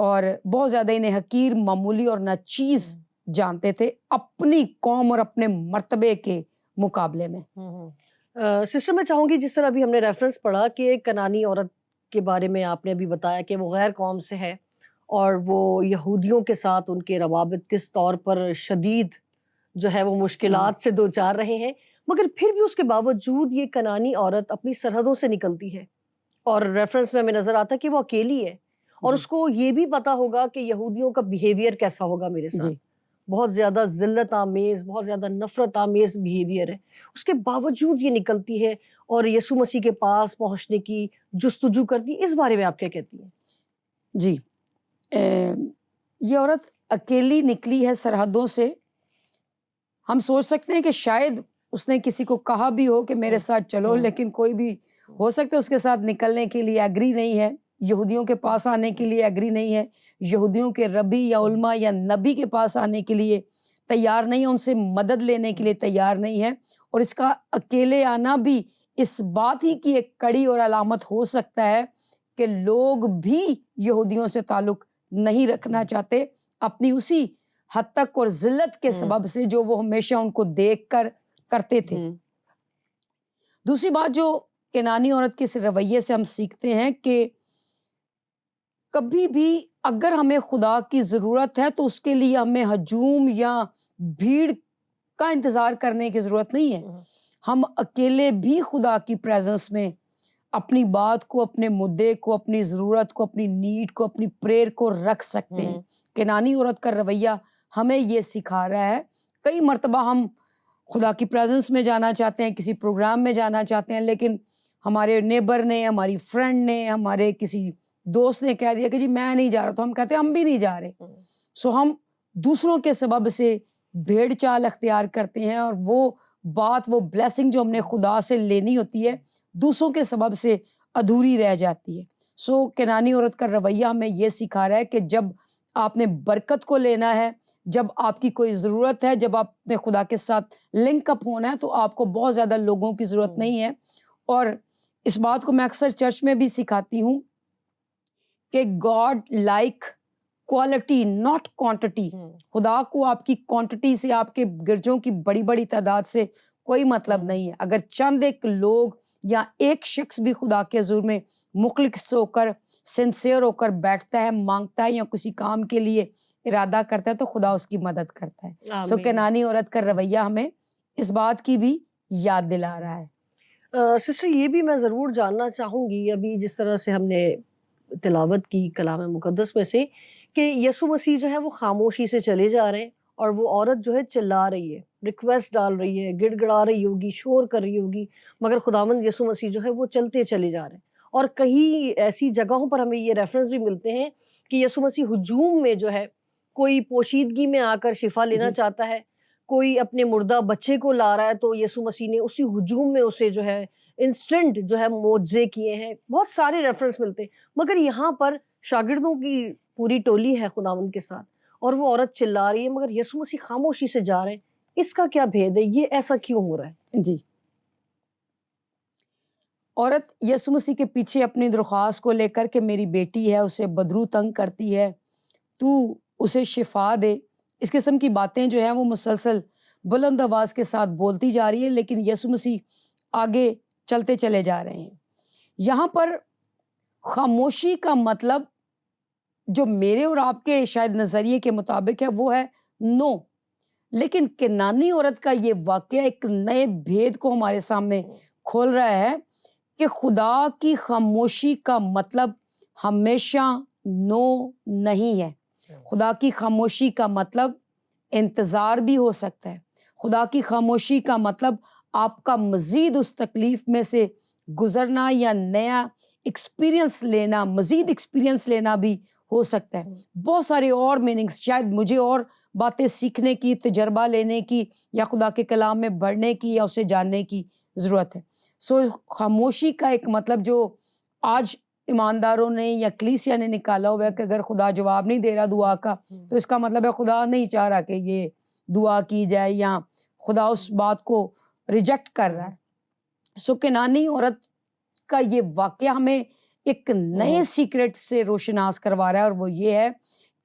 اور بہت زیادہ انہیں حقیر، معمولی اور ناچیز جانتے تھے اپنی قوم اور اپنے مرتبے کے مقابلے میں۔ سسٹر میں چاہوں گی جس طرح ابھی ہم نے ریفرنس پڑھا کہ ایک کنانی عورت کے بارے میں آپ نے ابھی بتایا کہ وہ غیر قوم سے ہے اور وہ یہودیوں کے ساتھ ان کے روابط کس طور پر شدید جو ہے وہ مشکلات سے دوچار رہے ہیں، مگر پھر بھی اس کے باوجود یہ کنانی عورت اپنی سرحدوں سے نکلتی ہے اور ریفرنس میں ہمیں نظر آتا ہے کہ وہ اکیلی ہے اور اس کو یہ بھی پتا ہوگا کہ یہودیوں کا بیہیویئر کیسا ہوگا میرے ساتھ، بہت زیادہ ذلت آمیز، بہت زیادہ نفرت آمیز بیہیویئر ہے، اس کے باوجود یہ نکلتی ہے اور یسوع مسیح کے پاس پہنچنے کی جستجو کرتی ہے۔ اس بارے میں آپ کیا کہتی ہیں؟ جی، یہ عورت اکیلی نکلی ہے سرحدوں سے۔ ہم سوچ سکتے ہیں کہ شاید اس نے کسی کو کہا بھی ہو کہ میرے ساتھ چلو، لیکن کوئی بھی ہو سکتا ہے اس کے ساتھ نکلنے کے لیے ایگری نہیں ہے، یہودیوں کے پاس آنے کے لیے ایگری نہیں ہے، یہودیوں کے ربی یا علماء یا نبی کے پاس آنے کے لیے تیار نہیں ہے، ان سے مدد لینے کے لیے تیار نہیں ہے، اور اس کا اکیلے آنا بھی اس بات ہی کی ایک کڑی اور علامت ہو سکتا ہے کہ لوگ بھی یہودیوں سے تعلق نہیں رکھنا چاہتے، اپنی اسی حد تک اور ذلت کے سبب سے جو وہ ہمیشہ ان کو دیکھ کر کرتے تھے۔ دوسری بات جو کنانی عورت کے اس رویے سے ہم سیکھتے ہیں کہ کبھی بھی اگر ہمیں خدا کی ضرورت ہے تو اس کے لیے ہمیں ہجوم یا بھیڑ کا انتظار کرنے کی ضرورت نہیں ہے، ہم اکیلے بھی خدا کی پریزنس میں اپنی بات کو، اپنے مدعے کو، اپنی ضرورت کو، اپنی نیڈ کو، اپنی پریئر کو رکھ سکتے ہیں۔ کنانی عورت کا رویہ ہمیں یہ سکھا رہا ہے۔ کئی مرتبہ ہم خدا کی پریزنس میں جانا چاہتے ہیں، کسی پروگرام میں جانا چاہتے ہیں، لیکن ہمارے نیبر نے، ہماری فرینڈ نے، ہمارے کسی دوست نے کہہ دیا کہ جی میں نہیں جا رہا، تو ہم کہتے ہیں ہم بھی نہیں جا رہے۔ سو ہم دوسروں کے سبب سے بھیڑ چال اختیار کرتے ہیں، اور وہ بات، وہ بلیسنگ جو ہم نے خدا سے لینی ہوتی ہے، دوسروں کے سبب سے ادھوری رہ جاتی ہے۔ سو کنانی عورت کا رویہ ہمیں یہ سکھا رہا ہے کہ جب آپ نے برکت کو لینا ہے، جب آپ کی کوئی ضرورت ہے، جب آپ نے خدا کے ساتھ لنک اپ ہونا ہے، تو آپ کو بہت زیادہ لوگوں کی ضرورت نہیں ہے۔ اور اس بات کو میں اکثر چرچ میں بھی سکھاتی ہوں کہ God like quality not quantity. خدا کو آپ کی کوانٹٹی سے، آپ کے گرجوں کی بڑی بڑی تعداد سے کوئی مطلب نہیں ہے۔ اگر چند ایک لوگ یا ایک شخص بھی خدا کے حضور میں مخلص ہو کر، سنسیئر ہو کر بیٹھتا ہے، مانگتا ہے یا کسی کام کے لیے ارادہ کرتا ہے، تو خدا اس کی مدد کرتا ہے۔ سو کنانی عورت کا رویہ ہمیں اس بات کی بھی یاد دلا رہا ہے۔ سسٹر یہ بھی میں ضرور جاننا چاہوں گی، ابھی جس طرح سے ہم نے تلاوت کی کلام مقدس میں سے کہ یسوع مسیح جو ہے وہ خاموشی سے چلے جا رہے ہیں اور وہ عورت جو ہے چلا رہی ہے، ریکویسٹ ڈال رہی ہے، گڑ گڑا رہی ہوگی، شور کر رہی ہوگی، مگر خداوند یسوع مسیح جو ہے وہ چلتے چلے جا رہے ہیں۔ اور کہیں ایسی جگہوں پر ہمیں یہ ریفرنس بھی ملتے ہیں کہ یسوع مسیح ہجوم میں جو ہے کوئی پوشیدگی میں آ کر شفا لینا چاہتا ہے، کوئی اپنے مردہ بچے کو لا رہا ہے، تو یسوع مسیح نے اسی ہجوم میں اسے جو ہے انسٹنٹ جو ہے معجزے کیے ہیں۔ بہت سارے ریفرنس ملتے ہیں، مگر یہاں پر شاگردوں کی پوری ٹولی ہے خداوند کے ساتھ اور وہ عورت چلا رہی ہے، مگر یسوع مسیح خاموشی سے جا رہے ہیں۔ اس کا کیا بھید ہے؟ یہ ایسا کیوں ہو رہا ہے؟ جی، عورت یسوع مسیح کے پیچھے اپنی درخواست کو لے کر کہ میری بیٹی ہے، اسے بدرو تنگ کرتی ہے، تو اسے شفا دے، اس قسم کی باتیں جو ہیں وہ مسلسل بلند آواز کے ساتھ بولتی جا رہی ہے، لیکن یسوع مسیح آگے چلتے چلے جا رہے ہیں۔ یہاں پر خاموشی کا مطلب جو میرے اور آپ کے شاید نظریے کے مطابق ہے وہ ہے نو، لیکن کنانی عورت کا یہ واقعہ ایک نئے بھید کو ہمارے سامنے کھول رہا ہے کہ خدا کی خاموشی کا مطلب ہمیشہ نو نہیں ہے۔ خدا کی خاموشی کا مطلب انتظار بھی ہو سکتا ہے۔ خدا کی خاموشی کا مطلب آپ کا مزید اس تکلیف میں سے گزرنا یا نیا ایکسپیرینس لینا، مزید ایکسپیرینس لینا بھی ہو سکتا ہے۔ بہت سارے اور میننگز، شاید مجھے اور باتیں سیکھنے کی، تجربہ لینے کی، یا خدا کے کلام میں بڑھنے کی یا اسے جاننے کی ضرورت ہے۔ سو خاموشی کا ایک مطلب جو آج ایمانداروں نے یا کلیسیا نے نکالا ہوا ہے کہ اگر خدا جواب نہیں دے رہا دعا کا تو اس کا مطلب ہے خدا نہیں چاہ رہا کہ یہ دعا کی جائے، یا خدا اس بات کو ریجیکٹ کر رہا ہے۔ سو کنانی عورت کا یہ واقعہ ہمیں ایک نئے سیکرٹ سے روشناس کروا رہا ہے، اور وہ یہ ہے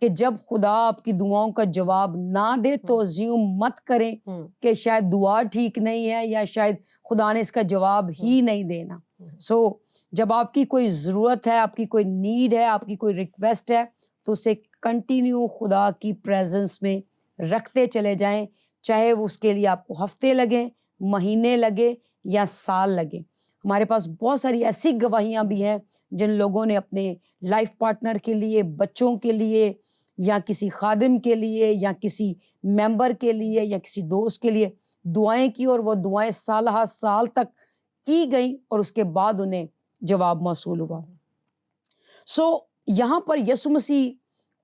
کہ جب خدا آپ کی دعاؤں کا جواب نہ دے تو ازیوم مت کریں کہ شاید دعا ٹھیک نہیں ہے یا شاید خدا نے اس کا جواب ہی نہیں دینا. سو جب آپ کی کوئی ضرورت ہے, آپ کی کوئی نیڈ ہے, آپ کی کوئی ریکویسٹ ہے, تو اسے کنٹینیو خدا کی پریزنس میں رکھتے چلے جائیں, چاہے وہ اس کے لیے آپ کو ہفتے لگیں, مہینے لگے یا سال لگے. ہمارے پاس بہت ساری ایسی گواہیاں بھی ہیں جن لوگوں نے اپنے لائف پارٹنر کے لیے, بچوں کے لیے, یا کسی خادم کے لیے, یا کسی ممبر کے لیے, یا کسی دوست کے لیے دعائیں کی, اور وہ دعائیں سالہ سال تک کی گئیں اور اس کے بعد انہیں جواب موصول ہوا. سو یہاں پر یسوع مسیح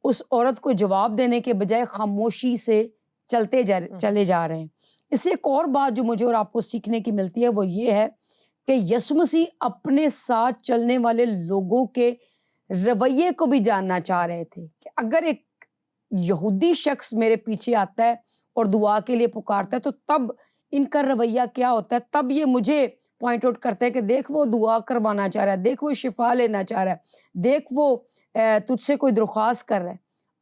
اس عورت کو جواب دینے کے بجائے خاموشی سے چلے جا رہے ہیں. اس سے ایک اور بات جو مجھے اور آپ کو سیکھنے کی ملتی ہے وہ یہ ہے کہ یسوع مسیح اپنے ساتھ چلنے والے لوگوں کے رویے کو بھی جاننا چاہ رہے تھے کہ اگر ایک یہودی شخص میرے پیچھے آتا ہے اور دعا کے لیے پکارتا ہے تو تب ان کا رویہ کیا ہوتا ہے. تب یہ مجھے پوائنٹ آؤٹ کرتے ہیں کہ دیکھ وہ دعا کروانا چاہ رہا ہے, دیکھ وہ شفا لینا چاہ رہا ہے, دیکھ وہ تجھ سے کوئی درخواست کر رہا ہے.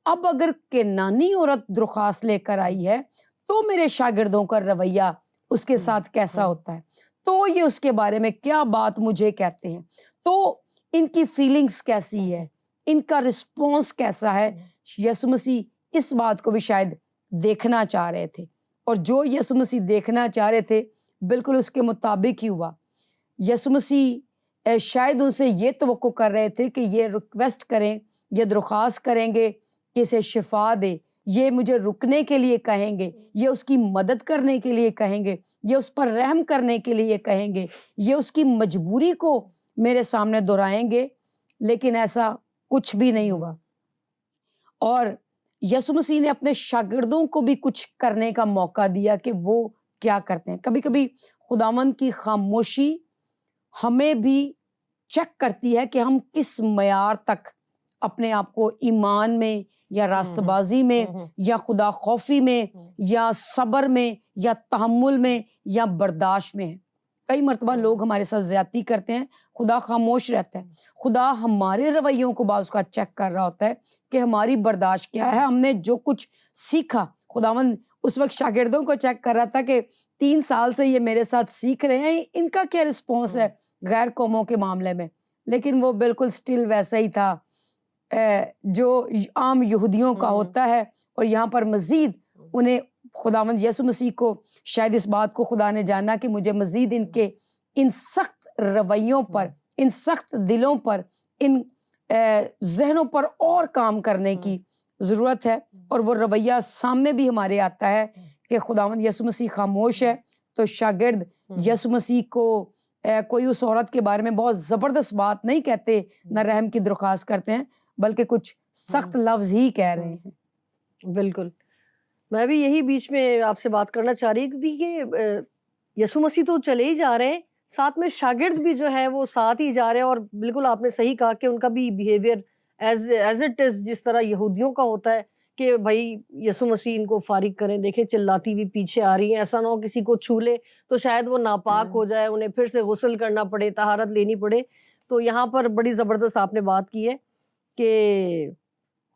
اب اگر کینانی عورت درخواست لے کر آئی ہے تو میرے شاگردوں کا رویہ اس کے ساتھ کیسا ہوتا ہے, تو یہ اس کے بارے میں کیا بات مجھے کہتے ہیں, تو ان کی فیلنگز کیسی ہے, ان کا رسپانس کیسا ہے. یسوع مسیح اس بات کو بھی شاید دیکھنا چاہ رہے تھے, اور جو یسوع مسیح دیکھنا چاہ رہے تھے بالکل اس کے مطابق ہی ہوا. یسوع مسیح شاید ان سے یہ توقع کر رہے تھے کہ یہ ریکویسٹ کریں, یہ درخواست کریں گے کہ اسے شفا دے, یہ مجھے رکنے کے لیے کہیں گے, یہ اس کی مدد کرنے کے لیے کہیں گے, یہ اس پر رحم کرنے کے لیے کہیں گے, یہ اس کی مجبوری کو میرے سامنے دہرائیں گے. لیکن ایسا کچھ بھی نہیں ہوا. اور یسوع مسیح نے اپنے شاگردوں کو بھی کچھ کرنے کا موقع دیا کہ وہ کیا کرتے ہیں. کبھی کبھی خداوند کی خاموشی ہمیں بھی چیک کرتی ہے کہ ہم کس معیار تک اپنے آپ کو ایمان میں یا راست بازی میں یا خدا خوفی میں یا صبر میں یا تحمل میں یا برداشت میں ہیں. کئی مرتبہ لوگ ہمارے ساتھ زیادتی کرتے ہیں, خدا خاموش رہتا ہے. خدا ہمارے رویوں کو بعض کا چیک کر رہا ہوتا ہے کہ ہماری برداشت کیا ہے. ہم نے جو کچھ سیکھا, خداوند اس وقت شاگردوں کو چیک کر رہا تھا کہ 3 سال سے یہ میرے ساتھ سیکھ رہے ہیں, ان کا کیا رسپانس ہے غیر قوموں کے معاملے میں. لیکن وہ بالکل سٹل ویسا ہی تھا جو عام یہودیوں کا ہوتا ہے. اور یہاں پر مزید انہیں خداوند یسوع مسیح کو شاید اس بات کو خدا نے جانا کہ مجھے مزید ان سخت رویوں پر, ان سخت دلوں پر, ان ذہنوں پر اور کام کرنے کی ضرورت ہے. اور وہ رویہ سامنے بھی ہمارے آتا ہے کہ خداوند یسوع مسیح خاموش ہے تو شاگرد یسوع مسیح کو کوئی اس عورت کے بارے میں بہت زبردست بات نہیں کہتے, نہ رحم کی درخواست کرتے ہیں, بلکہ کچھ سخت لفظ ہی کہہ رہے ہیں. بالکل, میں بھی یہی بیچ میں آپ سے بات کرنا چاہ رہی تھی کہ یسوع مسیح تو چلے ہی جا رہے ہیں, ساتھ میں شاگرد بھی جو ہے وہ ساتھ ہی جا رہے ہیں. اور بالکل آپ نے صحیح کہا کہ ان کا بھی بیہیویئر ایز اٹ از جس طرح یہودیوں کا ہوتا ہے کہ بھائی یسوع مسیح ان کو فارغ کریں, دیکھیں چلاتی بھی پیچھے آ رہی ہیں, ایسا نہ ہو کسی کو چھو لے تو شاید وہ ناپاک ہو جائے, انہیں پھر سے غسل کرنا پڑے, طہارت لینی پڑے. تو یہاں پر بڑی زبردست آپ نے بات کی ہے کہ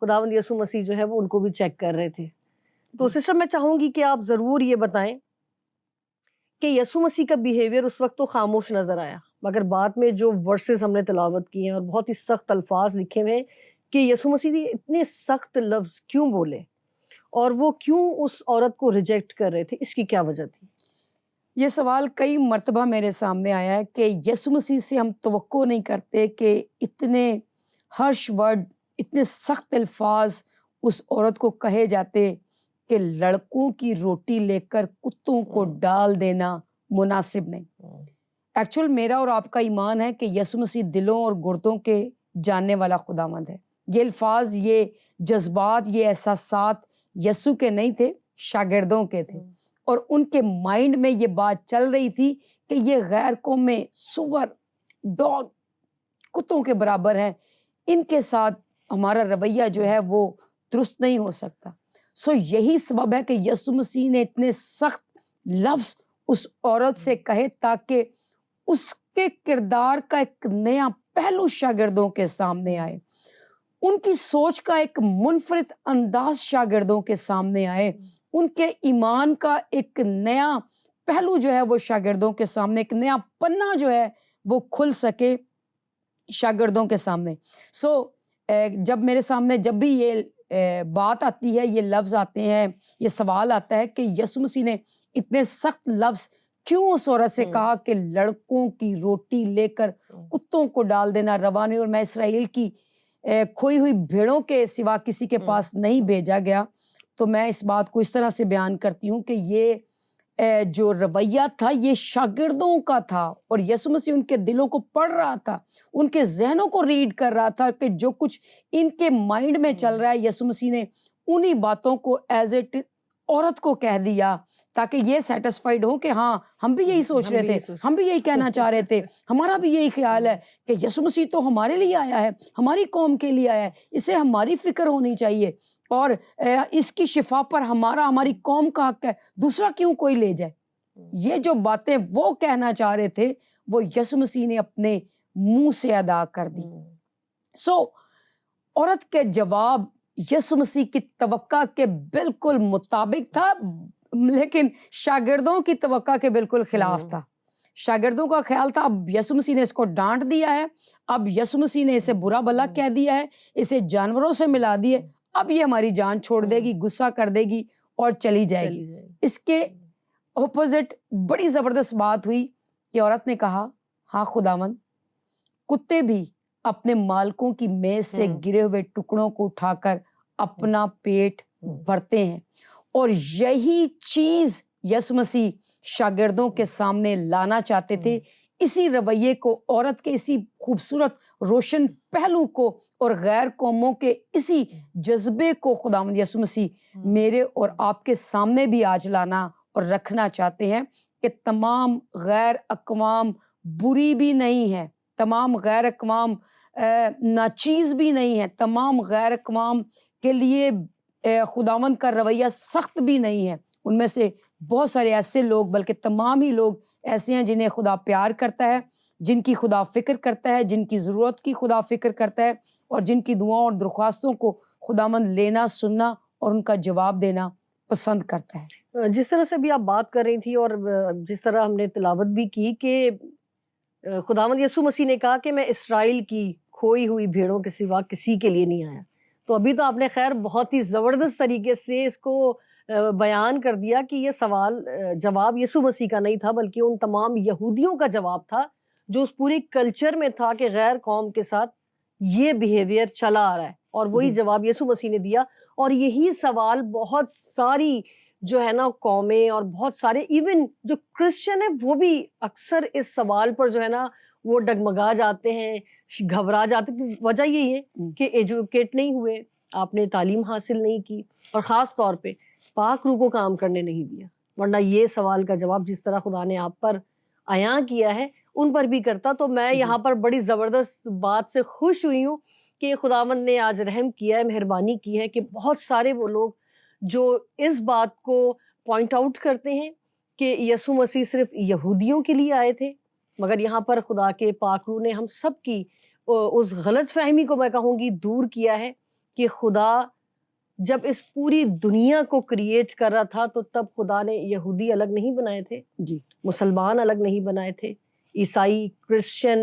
خداوند یسوع مسیح جو ہے وہ ان کو بھی چیک کر رہے تھے. تو سسٹر میں چاہوں گی کہ آپ ضرور یہ بتائیں کہ یسوع مسیح کا بیہیویئر اس وقت تو خاموش نظر آیا, مگر بعد میں جو ورسز ہم نے تلاوت کی ہیں اور بہت ہی سخت الفاظ لکھے ہوئے ہیں کہ یسوع مسیح نے اتنے سخت لفظ کیوں بولے اور وہ کیوں اس عورت کو ریجیکٹ کر رہے تھے, اس کی کیا وجہ تھی؟ یہ سوال کئی مرتبہ میرے سامنے آیا ہے کہ یسوع مسیح سے ہم توقع نہیں کرتے کہ اتنے ہرش ورڈ, اتنے سخت الفاظ اس عورت کو کہے جاتے کہ لڑکوں کی روٹی لے کر کتوں کو ڈال دینا مناسب نہیں. ایکچول میرا اور آپ کا ایمان ہے کہ یسوع مسیح دلوں اور گردوں کے جاننے والا خداوند ہے. یہ الفاظ, یہ جذبات, یہ احساسات یسوع کے نہیں تھے, شاگردوں کے تھے. اور ان کے مائنڈ میں یہ بات چل رہی تھی کہ یہ غیر قوم میں سور, ڈاگ, کتوں کے برابر ہیں, ان کے ساتھ ہمارا رویہ جو ہے وہ درست نہیں ہو سکتا. سو یہی سبب ہے کہ یسوع مسیح نے اتنے سخت لفظ اس عورت سے کہے تاکہ اس کے کردار کا ایک نیا پہلو شاگردوں کے سامنے آئے. ان کی سوچ کا ایک منفرد انداز شاگردوں کے سامنے آئے، ان کے ایمان کا ایک نیا پہلو جو ہے وہ شاگردوں کے سامنے، ایک نیا پنہ جو ہے وہ کھل سکے شاگردوں کے سامنے۔ جب میرے سامنے جب بھی یہ بات آتی ہے، یہ لفظ آتے ہیں، یہ سوال آتا ہے کہ یسوع مسیح نے اتنے سخت لفظ کیوں اس عورت سے کہا کہ لڑکوں کی روٹی لے کر کتوں کو ڈال دینا روا نہیں، اور میں اسرائیل کی کھوئی ہوئی بھیڑوں کے سوا کسی کے پاس نہیں بھیجا گیا، تو میں اس بات کو اس طرح سے بیان کرتی ہوں کہ یہ جو رویہ تھا یہ شاگردوں کا تھا، اور یسوع مسیح ان کے دلوں کو پڑھ رہا تھا، ان کے ذہنوں کو ریڈ کر رہا تھا کہ جو کچھ ان کے مائنڈ میں چل رہا ہے، یسوع مسیح نے انہی باتوں کو ایز اٹ عورت کو کہہ دیا تاکہ یہ سیٹسفائیڈ ہو کہ ہاں ہم بھی یہی سوچ رہے تھے، ہم بھی یہی کہنا چاہ رہے تھے، ہمارا بھی یہی خیال ہے کہ یسوع مسیح تو ہمارے لیے آیا ہے، ہماری قوم کے لیے آیا ہے، اسے ہماری فکر ہونی چاہیے، اور اس کی شفا پر ہماری قوم کا حق ہے، دوسرا کیوں کوئی لے جائے۔ یہ جو باتیں وہ کہنا چاہ رہے تھے وہ یسوع مسیح نے اپنے منہ سے ادا کر دی۔ عورت کے جواب یسوع مسیح کی توقع کے بالکل مطابق تھا، لیکن شاگردوں کی توقع کے بالکل خلاف تھا۔ شاگردوں کا خیال تھا اب یسوع مسیح نے اس کو ڈانٹ دیا ہے، اب یسوع مسیح نے اسے برا بھلا کہہ دیا ہے، اسے جانوروں سے ملا دیے، اب یہ ہماری جان چھوڑ دے گی، غصہ کر دے گی اور چلی جائے گی۔ اس کے اپوزٹ بڑی زبردست بات ہوئی کہ عورت نے کہا ہاں خداوند، کتے بھی اپنے مالکوں کی میز سے گرے ہوئے ٹکڑوں کو اٹھا کر اپنا پیٹ بھرتے ہیں، اور یہی چیز یسوع مسیح شاگردوں کے سامنے لانا چاہتے تھے۔ اسی رویے کو، عورت کے اسی خوبصورت روشن پہلو کو اور غیر قوموں کے اسی جذبے کو خداوند یسوع مسیح میرے اور آپ کے سامنے بھی آج لانا اور رکھنا چاہتے ہیں کہ تمام غیر اقوام بری بھی نہیں ہے، تمام غیر اقوام ناچیز بھی نہیں ہے، تمام غیر اقوام کے لیے خداوند کا رویہ سخت بھی نہیں ہے۔ ان میں سے بہت سارے ایسے لوگ، بلکہ تمام ہی لوگ ایسے ہیں جنہیں خدا پیار کرتا ہے، جن کی خدا فکر کرتا ہے، جن کی ضرورت کی خدا فکر کرتا ہے، اور جن کی دعاؤں اور درخواستوں کو خداوند لینا، سننا اور ان کا جواب دینا پسند کرتا ہے۔ جس طرح سے بھی آپ بات کر رہی تھی اور جس طرح ہم نے تلاوت بھی کی کہ خداوند یسوع مسیح نے کہا کہ میں اسرائیل کی کھوئی ہوئی بھیڑوں کے سوا کسی کے لیے نہیں آیا، تو ابھی تو آپ نے خیر بہت ہی زبردست طریقے سے اس کو بیان کر دیا کہ یہ سوال جواب یسوع مسیح کا نہیں تھا، بلکہ ان تمام یہودیوں کا جواب تھا جو اس پورے کلچر میں تھا کہ غیر قوم کے ساتھ یہ بیہیویئر چلا آ رہا ہے، اور وہی جواب یسوع مسیح نے دیا۔ اور یہی سوال بہت ساری جو ہے نا قومیں اور بہت سارے ایون جو کرسچن ہیں وہ بھی اکثر اس سوال پر جو ہے نا وہ ڈگمگا جاتے ہیں، گھبرا جاتے ہیں۔ وجہ یہی ہے کہ ایجوکیٹ نہیں ہوئے، آپ نے تعلیم حاصل نہیں کی، اور خاص طور پہ پاک روح کو کام کرنے نہیں دیا، ورنہ یہ سوال کا جواب جس طرح خدا نے آپ پر عیاں کیا ہے ان پر بھی کرتا۔ تو میں یہاں پر بڑی زبردست بات سے خوش ہوئی ہوں کہ خداوند نے آج رحم کیا ہے، مہربانی کی ہے کہ بہت سارے وہ لوگ جو اس بات کو پوائنٹ آؤٹ کرتے ہیں کہ یسوع مسیح صرف یہودیوں کے لیے آئے تھے، مگر یہاں پر خدا کے پاک روح نے ہم سب کی اس غلط فہمی کو میں کہوں گی دور کیا ہے کہ خدا جب اس پوری دنیا کو کریٹ کر رہا تھا تو تب خدا نے یہودی الگ نہیں بنائے تھے، جی، مسلمان الگ نہیں بنائے تھے، عیسائی، کرسچن،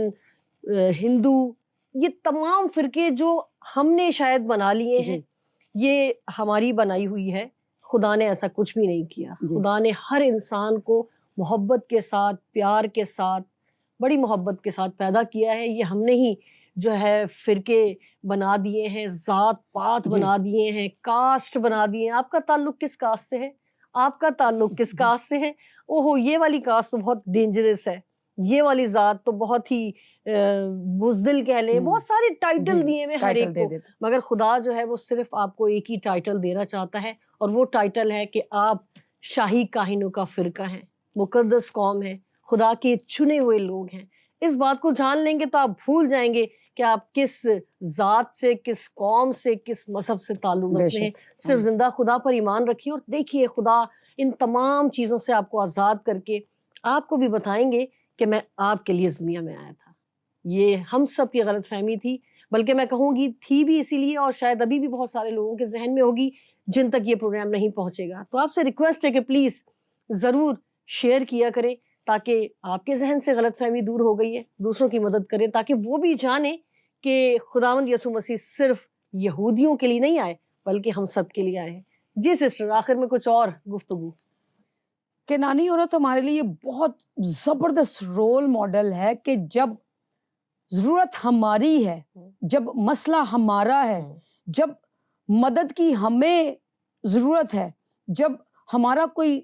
ہندو، یہ تمام فرقے جو ہم نے شاید بنا لیے ہیں یہ ہماری بنائی ہوئی ہے، خدا نے ایسا کچھ بھی نہیں کیا۔ خدا نے ہر انسان کو محبت کے ساتھ، پیار کے ساتھ، بڑی محبت کے ساتھ پیدا کیا ہے۔ یہ ہم نے ہی جو ہے فرقے بنا دیے ہیں، ذات پات بنا دیے ہیں، کاسٹ بنا دیے ہیں۔ آپ کا تعلق کس کاسٹ سے ہے؟ آپ کا تعلق کس کاسٹ سے ہے؟ اوہو یہ والی کاسٹ تو بہت ڈینجرس ہے، یہ والی ذات تو بہت ہی بزدل کہہ لیں، بہت سارے ٹائٹل دیے ہوئے ہر ایک کو، مگر خدا جو ہے وہ صرف آپ کو ایک ہی ٹائٹل دینا چاہتا ہے، اور وہ ٹائٹل ہے کہ آپ شاہی کاہنوں کا فرقہ ہیں، مقدس قوم ہے، خدا کے چنے ہوئے لوگ ہیں۔ اس بات کو جان لیں گے تو آپ بھول جائیں گے کہ آپ کس ذات سے، کس قوم سے، کس مذہب سے تعلق رکھتے ہیں۔ صرف زندہ خدا پر ایمان رکھیے اور دیکھیے خدا ان تمام چیزوں سے آپ کو آزاد کر کے آپ کو بھی بتائیں گے کہ میں آپ کے لیے اس دنیا میں آیا تھا۔ یہ ہم سب کی غلط فہمی تھی، بلکہ میں کہوں گی تھی بھی اسی لیے، اور شاید ابھی بھی بہت سارے لوگوں کے ذہن میں ہوگی جن تک یہ پروگرام نہیں پہنچے گا. تو آپ سے ریکویسٹ ہے کہ پلیز ضرور شیئر کیا کریں تاکہ آپ کے ذہن سے غلط فہمی دور ہو گئی ہے، دوسروں کی مدد کریں تاکہ وہ بھی جانیں کہ خداوند یسوع مسیح صرف یہودیوں کے لیے نہیں آئے بلکہ ہم سب کے لیے آئے ہیں. جی سسٹر، آخر میں کچھ اور گفتگو. کنانی عورت ہمارے لیے بہت زبردست رول ماڈل ہے کہ جب ضرورت ہماری ہے، جب مسئلہ ہمارا ہے، جب مدد کی ہمیں ضرورت ہے، جب ہمارا کوئی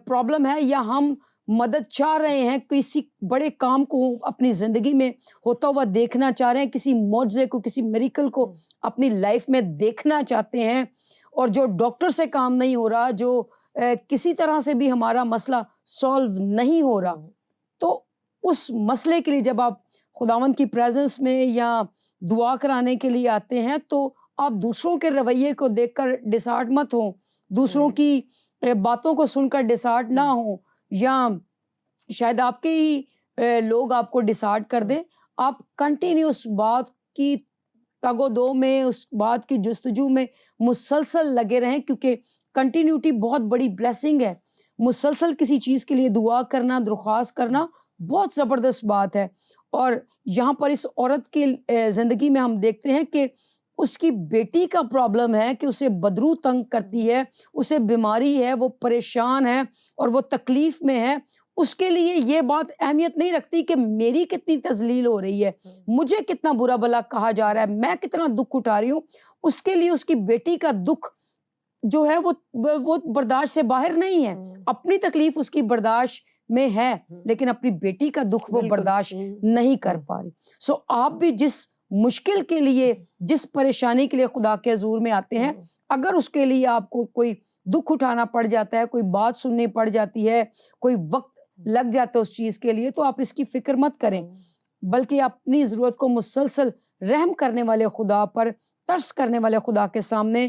پرابلم ہے یا ہم مدد چاہ رہے ہیں، کسی بڑے کام کو اپنی زندگی میں ہوتا ہوا دیکھنا چاہ رہے ہیں، کسی معجزے کو، کسی میریکل کو اپنی لائف میں دیکھنا چاہتے ہیں، اور جو ڈاکٹر سے کام نہیں ہو رہا، جو کسی طرح سے بھی ہمارا مسئلہ سولو نہیں ہو رہا، تو اس مسئلے کے لیے جب آپ خداوند کی پریزنس میں یا دعا کرانے کے لیے آتے ہیں تو آپ دوسروں کے رویے کو دیکھ کر ڈسہارٹ مت ہوں، دوسروں کی باتوں کو سن کر ڈسہارٹ نہ ہوں، یا شاید آپ کے ہی لوگ آپ کو ڈسہارٹ کر دیں. آپ کنٹینیو اس بات کی تگ و دو میں، اس بات کی جستجو میں مسلسل لگے رہیں، کیونکہ کنٹینیوٹی بہت بڑی بلیسنگ ہے. مسلسل کسی چیز کے لیے دعا کرنا، درخواست کرنا بہت زبردست بات ہے. اور یہاں پر اس عورت کی زندگی میں ہم دیکھتے ہیں کہ اس کی بیٹی کا پرابلم ہے کہ اسے بدرو تنگ کرتی ہے، اسے بیماری ہے، وہ پریشان ہے اور وہ تکلیف میں ہے. اس کے لیے یہ بات اہمیت نہیں رکھتی کہ میری کتنی تذلیل ہو رہی ہے، مجھے کتنا برا بلا کہا جا رہا ہے، میں کتنا دکھ اٹھا رہی ہوں. اس کے لیے اس کی بیٹی کا دکھ جو ہے وہ برداشت سے باہر نہیں ہے. اپنی تکلیف اس کی برداشت میں ہے، لیکن اپنی بیٹی کا دکھ وہ برداشت نہیں کر پا رہی. سو آپ بھی جس مشکل کے لیے، جس پریشانی کے لیے خدا کے حضور میں آتے ہیں، اگر اس کے لیے آپ کو کوئی دکھ اٹھانا پڑ جاتا ہے، کوئی بات سننی پڑ جاتی ہے، کوئی وقت لگ جاتا ہے اس چیز کے لیے، تو آپ اس کی فکر مت کریں، بلکہ اپنی ضرورت کو مسلسل رحم کرنے والے خدا پر، ترس کرنے والے خدا کے سامنے،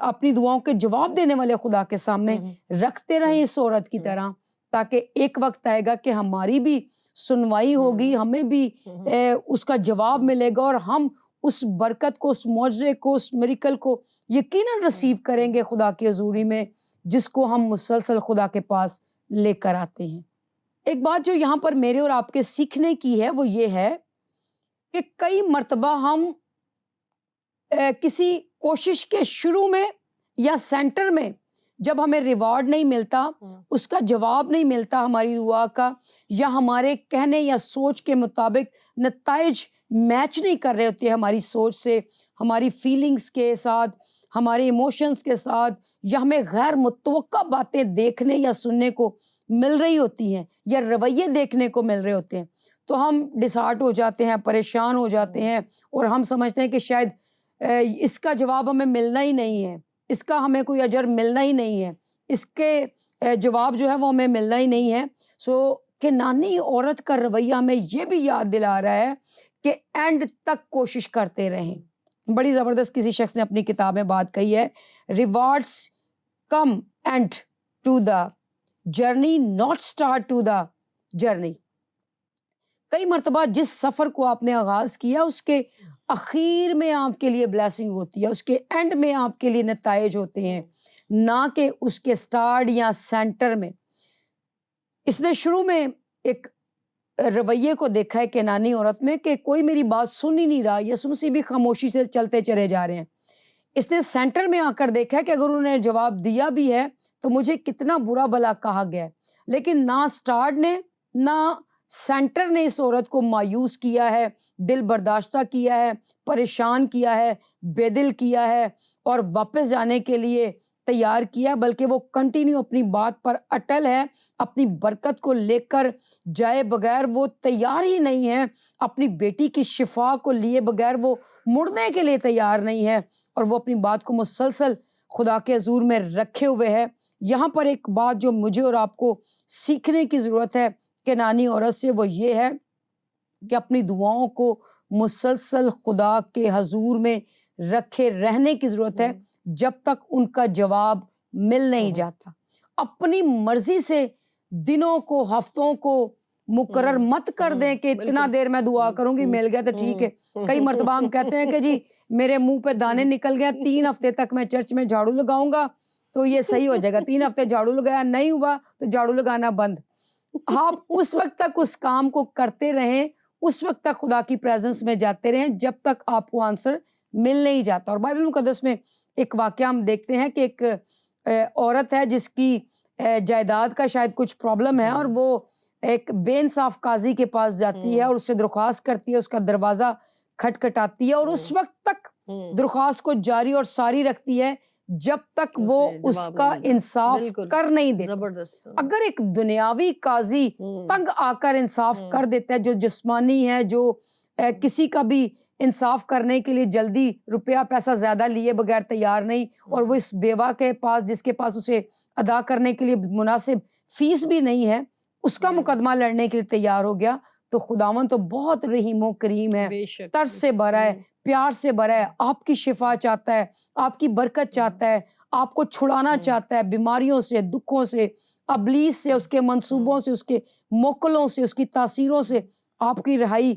اپنی دعاؤں کے جواب دینے والے خدا کے سامنے رکھتے رہیں اس عورت کی طرح، تاکہ ایک وقت آئے گا کہ ہماری بھی سنوائی ہوگی، ہمیں بھی اس کا جواب ملے گا، اور ہم اس برکت کو، اس معجزے کو، اس میریکل کو یقیناً ریسیو کریں گے خدا کی حضوری میں، جس کو ہم مسلسل خدا کے پاس لے کر آتے ہیں. ایک بات جو یہاں پر میرے اور آپ کے سیکھنے کی ہے وہ یہ ہے کہ کئی مرتبہ ہم کسی کوشش کے شروع میں یا سینٹر میں جب ہمیں ریوارڈ نہیں ملتا، اس کا جواب نہیں ملتا ہماری دعا کا، یا ہمارے کہنے یا سوچ کے مطابق نتائج میچ نہیں کر رہے ہوتے ہماری سوچ سے، ہماری فیلنگز کے ساتھ، ہمارے ایموشنز کے ساتھ، یا ہمیں غیر متوقع باتیں دیکھنے یا سننے کو مل رہی ہوتی ہیں، یا رویے دیکھنے کو مل رہے ہوتے ہیں، تو ہم ڈسہارٹ ہو جاتے ہیں، پریشان ہو جاتے ہیں، اور ہم سمجھتے ہیں کہ شاید اس کا جواب ہمیں ملنا ہی نہیں ہے، اس کا ہمیں کوئی اجر ملنا ہی نہیں ہے، اس کے جواب جو ہے وہ ہمیں ملنا ہی نہیں ہے. سو کنانی عورت کا رویہ ہمیں یہ بھی یاد دلا رہا ہے کہ اینڈ تک کوشش کرتے رہیں. بڑی زبردست کسی شخص نے اپنی کتاب میں بات کہی ہے، rewards come and to the journey, not start to the journey. کئی مرتبہ جس سفر کو آپ نے آغاز کیا اس کے اخیر میں آپ کے لیے بلیسنگ ہوتی ہے، اس کے اینڈ میں آپ کے لیے نتائج ہوتے ہیں، نہ کہ اس کے سٹارٹ یا سینٹر میں. اس نے شروع میں ایک رویے کو دیکھا ہے کنانی عورت میں کہ کوئی میری بات سن ہی نہیں رہا، یسوع مسیح بھی خاموشی سے چلتے چلے جا رہے ہیں. اس نے سینٹر میں آ کر دیکھا ہے کہ اگر انہوں نے جواب دیا بھی ہے تو مجھے کتنا برا بلا کہا گیا ہے. لیکن نہ سٹارٹ نے نہ سینٹر نے اس عورت کو مایوس کیا ہے، دل برداشتہ کیا ہے، پریشان کیا ہے، بے دل کیا ہے اور واپس جانے کے لیے تیار کیا، بلکہ وہ کنٹینیو اپنی بات پر اٹل ہے، اپنی برکت کو لے کر جائے بغیر وہ تیار ہی نہیں ہے، اپنی بیٹی کی شفا کو لیے بغیر وہ مڑنے کے لیے تیار نہیں ہے، اور وہ اپنی بات کو مسلسل خدا کے حضور میں رکھے ہوئے ہے. یہاں پر ایک بات جو مجھے اور آپ کو سیکھنے کی ضرورت ہے کنانی عورت سے، وہ یہ ہے کہ اپنی دعاؤں کو مسلسل خدا کے حضور میں رکھے رہنے کی ضرورت ہے جب تک ان کا جواب مل نہیں جاتا. اپنی مرضی سے دنوں کو، ہفتوں کو، مقرر مت کر دیں کہ اتنا دیر میں دعا کروں گی, مل گیا تو ٹھیک ہے. کئی مرتبہ ہم کہتے ہیں کہ جی میرے منہ پہ دانے نکل گئے, 3 ہفتے تک میں چرچ میں جھاڑو لگاؤں گا تو یہ صحیح ہو جائے گا. 3 ہفتے جھاڑو لگایا نہیں ہوا تو جھاڑو لگانا بند. آپ اس وقت تک اس کام کو کرتے رہیں, اس وقت تک خدا کی پریزنس میں جاتے رہیں جب تک آپ کو آنسر مل نہیں جاتا. اور بائبل مقدس میں ایک واقعہ ہم دیکھتے ہیں کہ ایک عورت ہے جس کی جائیداد کا شاید کچھ پرابلم ہے, اور وہ ایک بے انصاف قاضی کے پاس جاتی ہے اور اس سے درخواست کرتی ہے, اس کا دروازہ کھٹکھٹاتی ہے اور اس وقت تک درخواست کو جاری اور ساری رکھتی ہے جب تک وہ اس کا انصاف کر نہیں دیتا. اگر ایک دنیاوی قاضی تنگ آ کر انصاف کر دیتا ہے, جو جسمانی ہے, جو کسی کا بھی انصاف کرنے کے لیے جلدی روپیہ پیسہ زیادہ لیے بغیر تیار نہیں, اور وہ اس بیوہ کے پاس جس کے پاس اسے ادا کرنے کے لیے مناسب فیس بھی نہیں ہے, اس کا مقدمہ لڑنے کے لیے تیار ہو گیا, تو خداوند تو بہت رحیم و کریم ہے, ترس سے بھرا ہے, پیار سے بھرا ہے, آپ کی شفا چاہتا ہے, آپ کی برکت چاہتا ہے, آپ کو چھڑانا چاہتا ہے بیماریوں سے, دکھوں سے, ابلیس سے, اس کے منصوبوں سے, اس کے موکلوں سے, اس کی تاثیروں سے آپ کی رہائی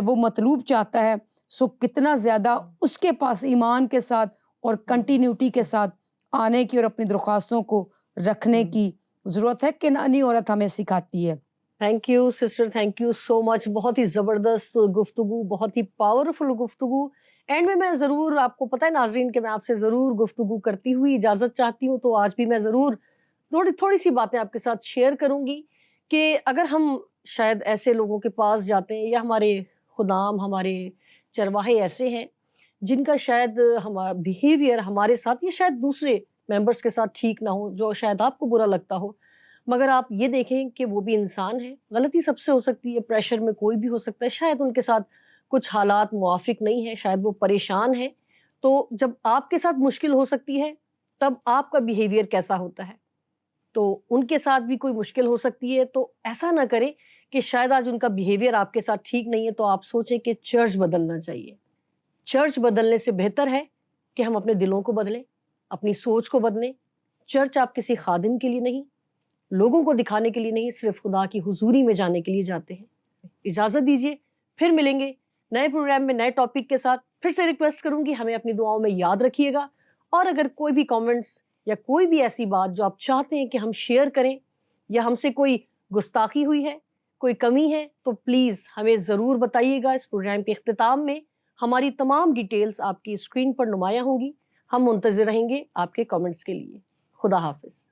وہ مطلوب چاہتا ہے. سو کتنا زیادہ اس کے پاس ایمان کے ساتھ اور کنٹینیوٹی کے ساتھ آنے کی اور اپنی درخواستوں کو رکھنے کی ضرورت ہے. کنعانی عورت ہمیں سکھاتی ہے. Thank you sister, thank you so much. بہت ہی زبردست گفتگو, بہت ہی پاورفل گفتگو. اینڈ میں ضرور, آپ کو پتہ ہے ناظرین کہ میں آپ سے ضرور گفتگو کرتی ہوئی اجازت چاہتی ہوں, تو آج بھی میں ضرور تھوڑی سی باتیں آپ کے ساتھ شیئر کروں گی کہ اگر ہم شاید ایسے لوگوں کے پاس جاتے ہیں, یا ہمارے خدام, ہمارے چرواہے ایسے ہیں جن کا شاید ہمارا بیہیویئر ہمارے ساتھ یا شاید دوسرے ممبرس کے ساتھ ٹھیک نہ ہو, جو شاید آپ کو برا لگتا ہو, مگر آپ یہ دیکھیں کہ وہ بھی انسان ہے, غلطی سب سے ہو سکتی ہے, پریشر میں کوئی بھی ہو سکتا ہے, شاید ان کے ساتھ کچھ حالات موافق نہیں ہیں, شاید وہ پریشان ہیں. تو جب آپ کے ساتھ مشکل ہو سکتی ہے تب آپ کا بیہیویئر کیسا ہوتا ہے؟ تو ان کے ساتھ بھی کوئی مشکل ہو سکتی ہے, تو ایسا نہ کریں کہ شاید آج ان کا بیہیویئر آپ کے ساتھ ٹھیک نہیں ہے تو آپ سوچیں کہ چرچ بدلنا چاہیے. چرچ بدلنے سے بہتر ہے کہ ہم اپنے دلوں کو بدلیں, اپنی سوچ کو بدلیں. چرچ آپ کسی خادم کے لیے نہیں, لوگوں کو دکھانے کے لیے نہیں, صرف خدا کی حضوری میں جانے کے لیے جاتے ہیں. اجازت دیجیے, پھر ملیں گے نئے پروگرام میں نئے ٹاپک کے ساتھ. پھر سے ریکویسٹ کروں گی ہمیں اپنی دعاؤں میں یاد رکھیے گا, اور اگر کوئی بھی کامنٹس یا کوئی بھی ایسی بات جو آپ چاہتے ہیں کہ ہم شیئر کریں, یا ہم سے کوئی گستاخی ہوئی ہے, کوئی کمی ہے, تو پلیز ہمیں ضرور بتائیے گا. اس پروگرام کے اختتام میں ہماری تمام ڈیٹیلز آپ کی اسکرین پر نمایاں ہوں گی. ہم منتظر رہیں گے آپ کے کامنٹس کے لیے. خدا حافظ.